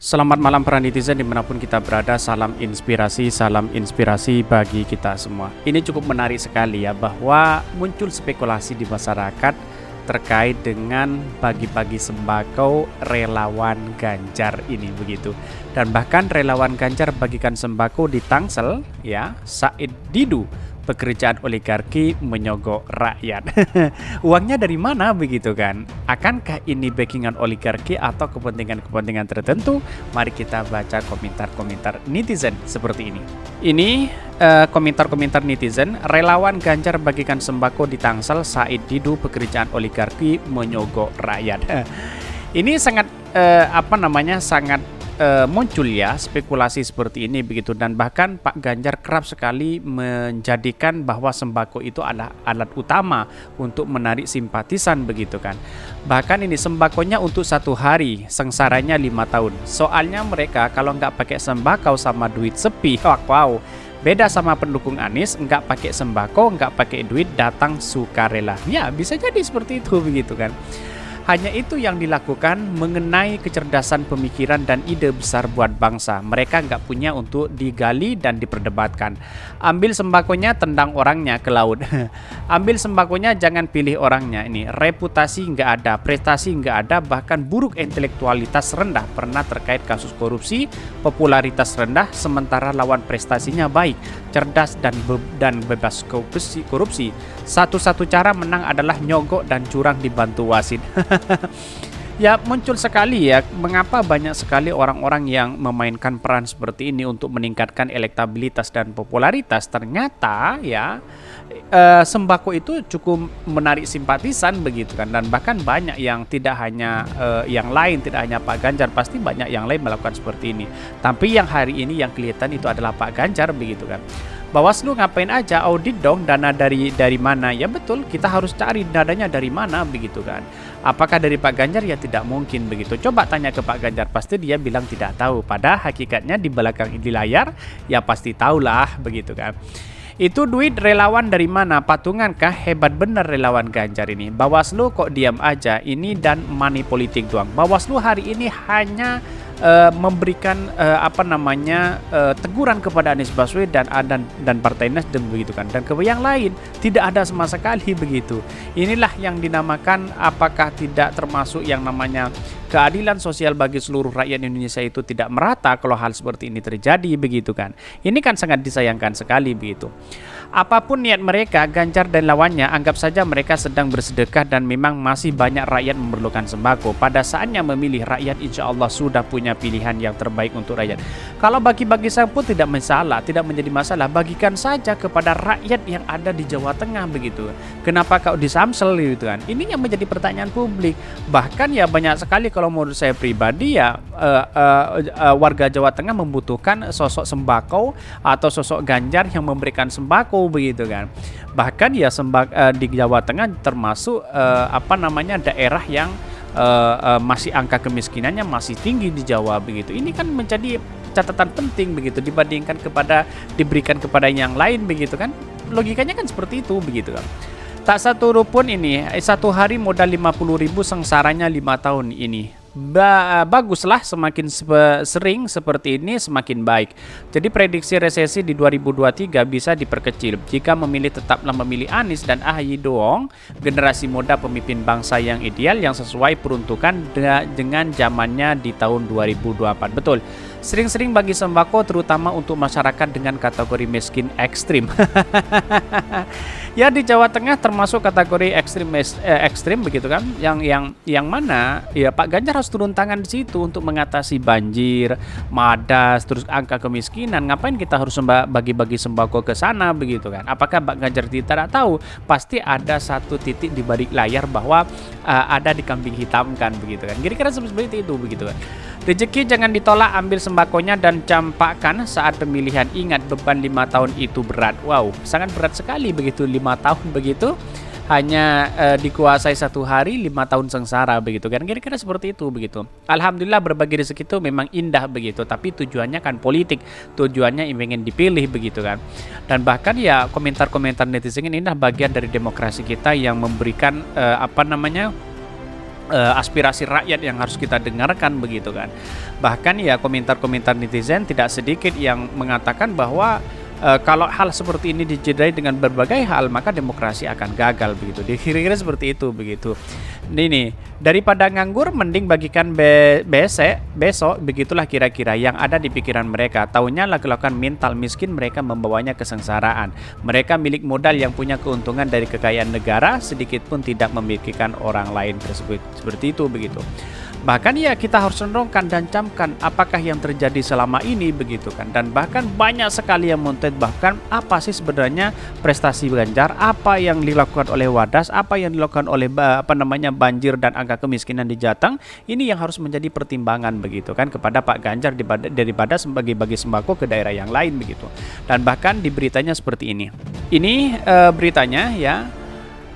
Selamat malam para netizen dimanapun kita berada, salam inspirasi bagi kita semua. Ini cukup menarik sekali ya, bahwa muncul spekulasi di masyarakat terkait dengan bagi-bagi sembako relawan Ganjar ini begitu. Dan bahkan relawan Ganjar bagikan sembako di Tangsel ya, Said Didu, pekerjaan oligarki menyogok rakyat. Uangnya dari mana begitu kan? Akankah ini backingan oligarki atau kepentingan-kepentingan tertentu? Mari kita baca komentar-komentar netizen seperti ini. Ini komentar-komentar netizen. Relawan Ganjar bagikan sembako di Tangsel, Said Didu, pekerjaan oligarki menyogok rakyat. Ini sangat sangat muncul ya spekulasi seperti ini begitu, dan bahkan Pak Ganjar kerap sekali menjadikan bahwa sembako itu adalah alat utama untuk menarik simpatisan begitu kan. Bahkan ini sembakonya untuk 1 hari, sengsaranya 5 tahun. Soalnya mereka kalau nggak pakai sembako sama duit sepi, wow. Beda sama pendukung Anies, nggak pakai sembako, nggak pakai duit, datang sukarela. Ya bisa jadi seperti itu begitu kan. Hanya itu yang dilakukan mengenai kecerdasan pemikiran dan ide besar buat bangsa. Mereka nggak punya untuk digali dan diperdebatkan. Ambil sembakonya, tendang orangnya ke laut. Ambil sembakonya, jangan pilih orangnya. Ini reputasi nggak ada, prestasi nggak ada, bahkan buruk, intelektualitas rendah. Pernah terkait kasus korupsi, popularitas rendah, sementara lawan prestasinya baik, cerdas dan bebas korupsi. Satu-satu cara menang adalah nyogok dan curang dibantu wasit. Ya muncul sekali ya, mengapa banyak sekali orang-orang yang memainkan peran seperti ini untuk meningkatkan elektabilitas dan popularitas. Ternyata ya sembako itu cukup menarik simpatisan begitu kan, dan bahkan banyak yang tidak hanya yang lain, tidak hanya Pak Ganjar, pasti banyak yang lain melakukan seperti ini. Tapi yang hari ini yang kelihatan itu adalah Pak Ganjar begitu kan. Bawaslu ngapain aja, audit dong, dana dari mana? Ya betul, kita harus cari dananya dari mana begitu kan. Apakah dari Pak Ganjar? Ya tidak mungkin begitu. Coba tanya ke Pak Ganjar, pasti dia bilang tidak tahu. Padahal hakikatnya di belakang di layar ya pasti tahulah begitu kan. Itu duit relawan dari mana? Patungan kah? Hebat bener relawan Ganjar ini. Bawaslu kok diam aja? Ini dan money politik doang. Bawaslu hari ini hanya memberikan teguran kepada Anies Baswedan dan Partai Nasdem begitu kan, dan ke yang lain tidak ada sama sekali begitu. Inilah yang dinamakan, apakah tidak termasuk yang namanya keadilan sosial bagi seluruh rakyat Indonesia itu tidak merata kalau hal seperti ini terjadi begitu kan. Ini kan sangat disayangkan sekali begitu. Apapun niat mereka, Ganjar dan lawannya, anggap saja mereka sedang bersedekah dan memang masih banyak rakyat memerlukan sembako. Pada saatnya memilih, rakyat insya Allah sudah punya pilihan yang terbaik untuk rakyat. Kalau bagi-bagi sampul tidak masalah, tidak menjadi masalah, bagikan saja kepada rakyat yang ada di Jawa Tengah begitu. Kenapa kau di Samsel gitu kan? Ini yang menjadi pertanyaan publik. Bahkan ya banyak sekali kalau menurut saya pribadi ya warga Jawa Tengah membutuhkan sosok sembako atau sosok Ganjar yang memberikan sembako begitu kan. Bahkan ya di Jawa Tengah termasuk daerah yang masih angka kemiskinannya masih tinggi di Jawa begitu. Ini kan menjadi catatan penting begitu diberikan kepada yang lain begitu kan. Logikanya kan seperti itu begitu kan. Tak satu rupun ini 1 hari modal 50.000, sengsaranya 5 tahun ini. Baguslah, semakin sering seperti ini semakin baik. Jadi prediksi resesi di 2023 bisa diperkecil jika tetaplah memilih Anies dan AHY doang, generasi muda pemimpin bangsa yang ideal yang sesuai peruntukan dengan zamannya di tahun 2024. Betul. Sering-sering bagi sembako terutama untuk masyarakat dengan kategori miskin ekstrim. Ya di Jawa Tengah termasuk kategori ekstrim begitu kan, yang mana ya Pak Ganjar harus turun tangan di situ untuk mengatasi banjir, madas, terus angka kemiskinan. Ngapain kita harus bagi-bagi sembako ke sana begitu kan? Apakah Pak Ganjar tidak tahu? Pasti ada satu titik di balik layar bahwa ada dikambing hitamkan begitu kan. Kira-kira seperti itu begitu kan. Rezeki jangan ditolak, ambil sembakonya dan campakkan saat pemilihan. Ingat, beban 5 tahun itu berat. Wow, sangat berat sekali begitu, 5 tahun begitu. Hanya dikuasai 1 hari, 5 tahun sengsara begitu kan. Kira-kira seperti itu begitu. Alhamdulillah berbagi rezeki itu memang indah begitu, tapi tujuannya kan politik. Tujuannya ingin dipilih begitu kan. Dan bahkan ya komentar-komentar netizen ini adalah bagian dari demokrasi kita yang memberikan aspirasi rakyat yang harus kita dengarkan begitu kan. Bahkan ya komentar-komentar netizen tidak sedikit yang mengatakan bahwa kalau hal seperti ini dijedai dengan berbagai hal maka demokrasi akan gagal begitu. Kira-kira seperti itu begitu. Ini daripada nganggur mending bagikan besok begitulah kira-kira yang ada di pikiran mereka. Taunya lakukan mental miskin mereka membawanya kesengsaraan. Mereka milik modal yang punya keuntungan dari kekayaan negara sedikit pun tidak memikirkan orang lain tersebut. Seperti itu begitu. Bahkan ya kita harus renungkan dan camkan apakah yang terjadi selama ini begitu kan. Dan bahkan banyak sekali yang montet bahkan apa sih sebenarnya prestasi Ganjar, apa yang dilakukan oleh Wadas, apa yang dilakukan oleh banjir dan angka kemiskinan di Jateng. Ini yang harus menjadi pertimbangan begitu kan kepada Pak Ganjar daripada bagi-bagi sembako ke daerah yang lain begitu. Dan bahkan di beritanya seperti ini. Ini beritanya ya.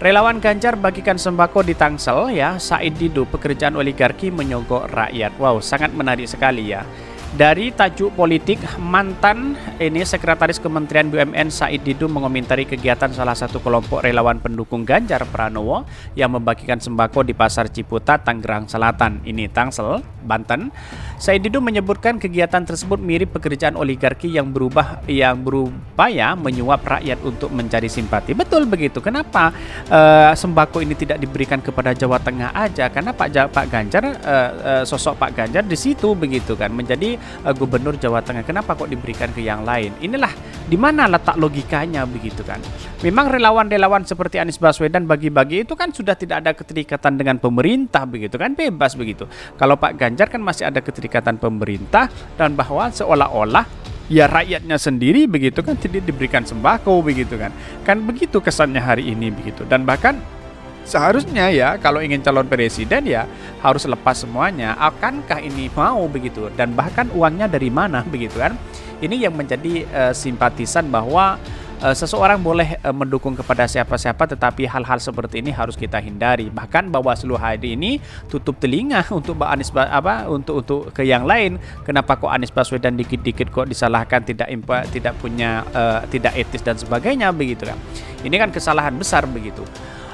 Relawan Ganjar bagikan sembako di Tangsel ya, Said Didu pekerjaan oligarki menyogok rakyat. Wow, sangat menarik sekali ya. Dari tajuk politik, mantan sekretaris Kementerian BUMN Said Didu mengomentari kegiatan salah satu kelompok relawan pendukung Ganjar Pranowo yang membagikan sembako di Pasar Ciputat, Tangerang Selatan. Ini Tangsel, Banten. Said Didu menyebutkan kegiatan tersebut mirip pekerjaan oligarki yang berupaya menyuap rakyat untuk mencari simpati. Betul begitu. Kenapa sembako ini tidak diberikan kepada Jawa Tengah aja? Karena Pak Ganjar, sosok Pak Ganjar di situ begitu kan, menjadi gubernur Jawa Tengah. Kenapa kok diberikan ke yang lain? Inilah di mana letak logikanya begitu kan. Memang relawan-relawan seperti Anies Baswedan bagi-bagi itu kan sudah tidak ada keterikatan dengan pemerintah begitu kan, bebas begitu. Kalau Pak Ganjar kan masih ada keterikatan pemerintah dan bahwa seolah-olah ya rakyatnya sendiri begitu kan tidak diberikan sembako begitu kan. Kan begitu kesannya hari ini begitu. Dan bahkan seharusnya ya kalau ingin calon presiden ya harus lepas semuanya. Akankah ini mau begitu? Dan bahkan uangnya dari mana begitu kan? Ini yang menjadi simpatisan bahwa seseorang boleh mendukung kepada siapa-siapa, tetapi hal-hal seperti ini harus kita hindari. Bahkan Bawaslu hari ini tutup telinga untuk Anies untuk ke yang lain. Kenapa kok Anies Baswedan dikit-dikit kok disalahkan tidak etis dan sebagainya begitu kan? Ini kan kesalahan besar begitu.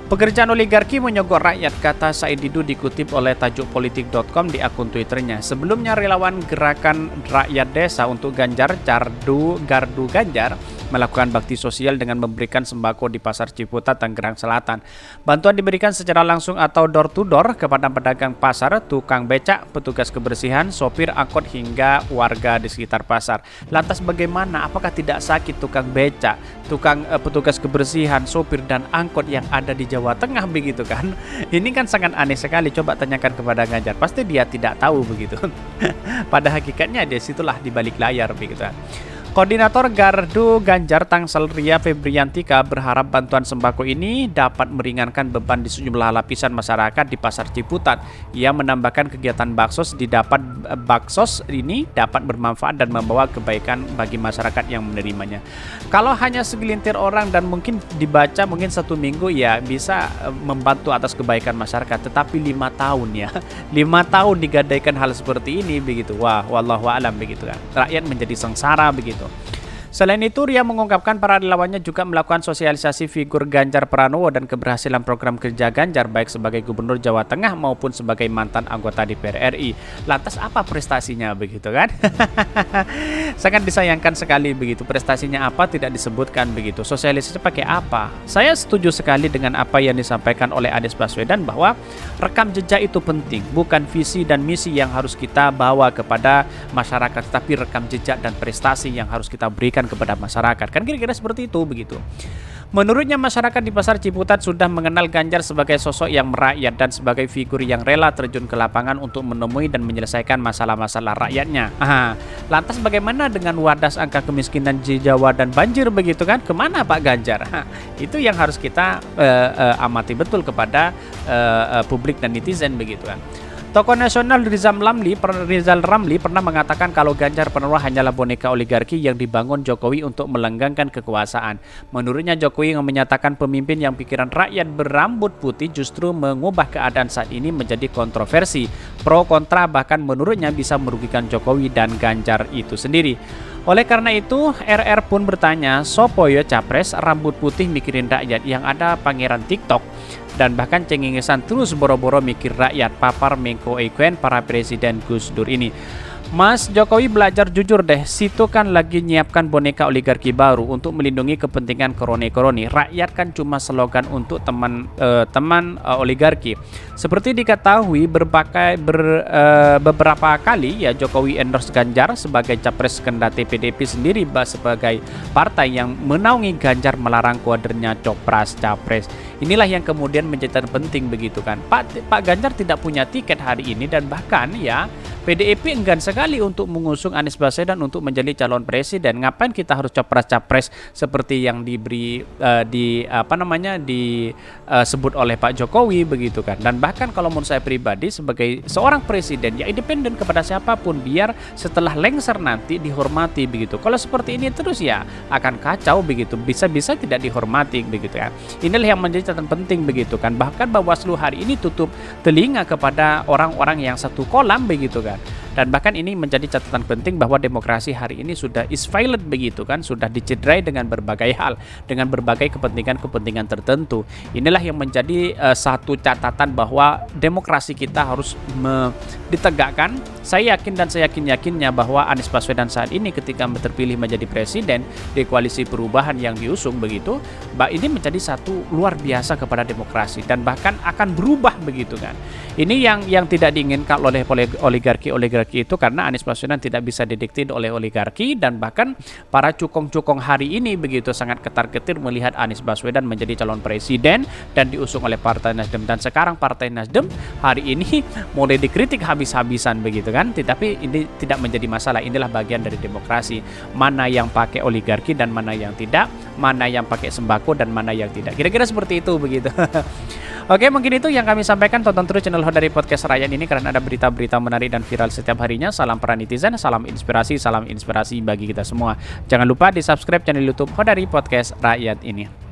Pekerjaan oligarki menyogok rakyat, kata Said Didu dikutip oleh tajukpolitik.com di akun Twitternya. Sebelumnya relawan Gerakan Rakyat Desa untuk Ganjar, Gardu Ganjar, melakukan bakti sosial dengan memberikan sembako di Pasar Ciputat, Tangerang Selatan. Bantuan diberikan secara langsung atau door to door kepada pedagang pasar, tukang becak, petugas kebersihan, sopir angkot hingga warga di sekitar pasar. Lantas bagaimana? Apakah tidak sakit tukang becak, petugas kebersihan, sopir dan angkot yang ada di Jawa Tengah begitu kan? Ini kan sangat aneh sekali. Coba tanyakan kepada Ganjar, pasti dia tidak tahu begitu. Pada hakikatnya dia situlah di balik layar begitu kan. Koordinator Gardu Ganjar Tangsel Ria Febriantika berharap bantuan sembako ini dapat meringankan beban di sejumlah lapisan masyarakat di Pasar Ciputat. Ia menambahkan kegiatan baksos ini dapat bermanfaat dan membawa kebaikan bagi masyarakat yang menerimanya. Kalau hanya segelintir orang dan mungkin dibaca mungkin 1 minggu ya bisa membantu atas kebaikan masyarakat, tetapi 5 tahun ya 5 tahun digadaikan hal seperti ini begitu. Wah, wallahu a'lam begitu kan. Rakyat menjadi sengsara begitu. Selain itu, Ria mengungkapkan para relawannya juga melakukan sosialisasi figur Ganjar Pranowo dan keberhasilan program kerja Ganjar baik sebagai Gubernur Jawa Tengah maupun sebagai mantan anggota DPR RI. Lantas apa prestasinya begitu kan? Sangat disayangkan sekali begitu. Prestasinya apa tidak disebutkan begitu. Sosialisasi pakai apa? Saya setuju sekali dengan apa yang disampaikan oleh Anies Baswedan bahwa rekam jejak itu penting, bukan visi dan misi yang harus kita bawa kepada masyarakat, tapi rekam jejak dan prestasi yang harus kita berikan kepada masyarakat. Kan kira-kira seperti itu begitu. Menurutnya masyarakat di Pasar Ciputat sudah mengenal Ganjar sebagai sosok yang merakyat dan sebagai figur yang rela terjun ke lapangan untuk menemui dan menyelesaikan masalah-masalah rakyatnya. Lantas bagaimana dengan wadas angka kemiskinan di Jawa dan banjir begitu kan? Kemana Pak Ganjar? Itu yang harus kita amati betul kepada publik dan netizen begitu kan. Tokoh nasional Rizal Ramli pernah mengatakan kalau Ganjar Pranowo hanyalah boneka oligarki yang dibangun Jokowi untuk melenggangkan kekuasaan. Menurutnya Jokowi yang menyatakan pemimpin yang pikiran rakyat berambut putih justru mengubah keadaan saat ini menjadi kontroversi. Pro kontra bahkan menurutnya bisa merugikan Jokowi dan Ganjar itu sendiri. Oleh karena itu, RR pun bertanya, sopo yo capres rambut putih mikirin rakyat yang ada pangeran TikTok. Dan bahkan cengengesan terus boro-boro mikir rakyat, papar Menko Ekuen para presiden Gus Dur ini. Mas Jokowi belajar jujur deh, situ kan lagi nyiapkan boneka oligarki baru untuk melindungi kepentingan koroni-koroni. Rakyat kan cuma slogan untuk teman oligarki. Seperti diketahui beberapa kali ya Jokowi endorse Ganjar sebagai capres, kendati PDIP sendiri sebagai partai yang menaungi Ganjar melarang kadernya capres. Inilah yang kemudian menjadi penting begitu kan. Pak Ganjar tidak punya tiket hari ini dan bahkan ya PDIP enggan sekali untuk mengusung Anies Baswedan untuk menjadi calon presiden. Ngapain kita harus capres-capres seperti yang disebut oleh Pak Jokowi begitu kan. Dan bahkan kalau menurut saya pribadi sebagai seorang presiden ya independen kepada siapapun, biar setelah lengser nanti dihormati begitu. Kalau seperti ini terus ya akan kacau begitu. Bisa-bisa tidak dihormati begitu kan. Inilah yang menjadi catatan penting begitu kan. Bahkan Bawaslu hari ini tutup telinga kepada orang-orang yang satu kolam begitu kan. Dan bahkan ini menjadi catatan penting bahwa demokrasi hari ini sudah is violent begitu kan, sudah dicederai dengan berbagai hal, dengan berbagai kepentingan-kepentingan tertentu. Inilah yang menjadi satu catatan bahwa demokrasi kita harus ditegakkan. Saya yakin dan saya yakinnya bahwa Anies Baswedan saat ini ketika terpilih menjadi presiden di koalisi perubahan yang diusung begitu, ini menjadi satu luar biasa kepada demokrasi dan bahkan akan berubah begitu kan. Ini yang tidak diinginkan oleh oligarki itu, karena Anies Baswedan tidak bisa didikte oleh oligarki dan bahkan para cukong-cukong hari ini begitu sangat ketar-ketir melihat Anies Baswedan menjadi calon presiden dan diusung oleh Partai Nasdem. Dan sekarang Partai Nasdem hari ini mulai dikritik habis-habisan begitu kan, tetapi ini tidak menjadi masalah. Inilah bagian dari demokrasi, mana yang pakai oligarki dan mana yang tidak, mana yang pakai sembako dan mana yang tidak, kira-kira seperti itu begitu. Oke, mungkin itu yang kami sampaikan. Tonton terus channel Hodari Podcast Rakyat ini karena ada berita-berita menarik dan viral setiap harinya. Salam para netizen, salam inspirasi bagi kita semua. Jangan lupa di subscribe channel YouTube Hodari Podcast Rakyat ini.